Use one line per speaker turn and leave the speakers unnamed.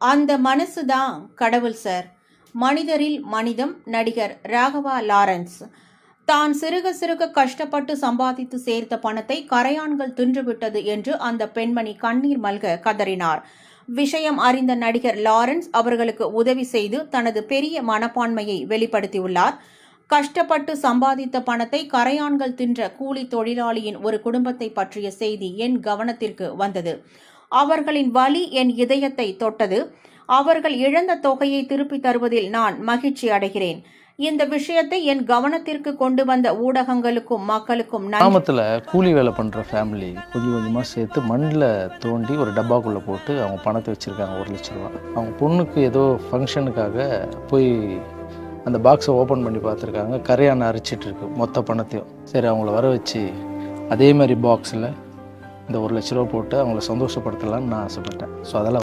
அந்த மனசுதான் கடவுள் சார். மனிதரில் மனிதம். நடிகர் ராகவா லாரன்ஸ் தான் சிறுக சிறுக கஷ்டப்பட்டு சம்பாதித்து சேர்த்த பணத்தை கரையான்கள் தின்றுவிட்டது என்று அந்த பெண்மணி கண்ணீர் மல்க கதறினார். விஷயம் அறிந்த நடிகர் லாரன்ஸ் அவர்களுக்கு உதவி செய்து தனது பெரிய மனப்பான்மையை வெளிப்படுத்தியுள்ளார். கஷ்டப்பட்டு சம்பாதித்த பணத்தை கரையான்கள் தின்ற கூலி தொழிலாளியின் ஒரு குடும்பத்தை பற்றிய செய்தி என் கவனத்திற்கு வந்தது. அவர்களின் வலி என் இதயத்தை தொட்டது. அவர்கள் இழந்த தொகையை திருப்பித் தருவதில் நான் மகிழ்ச்சி அடைகிறேன். இந்த விஷயத்தை என் கவனத்திற்கு கொண்டு வந்த ஊடகங்களுக்கும் மக்களுக்கும்
கிராமத்தில் கூலி வேலை பண்ணுற ஃபேமிலி கொஞ்சம் கொஞ்சமாக சேர்த்து மண்ணில் தோண்டி ஒரு டப்பாக்குள்ளே போட்டு அவங்க பணத்தை வச்சுருக்காங்க, 1 லட்ச ரூபா. அவங்க பொண்ணுக்கு ஏதோ ஃபங்க்ஷனுக்காக போய் அந்த பாக்ஸை ஓப்பன் பண்ணி பார்த்துருக்காங்க. கரையானை அரிச்சிட்டு இருக்கு மொத்த பணத்தையும். சரி, அவங்கள வர வச்சு அதே மாதிரி பாக்ஸில் இந்த 1 லட்ச ரூபா போட்டு அவங்கள சந்தோஷப்படுத்தலான்னு நான் ஆசைப்பட்டேன். ஸோ அதெல்லாம்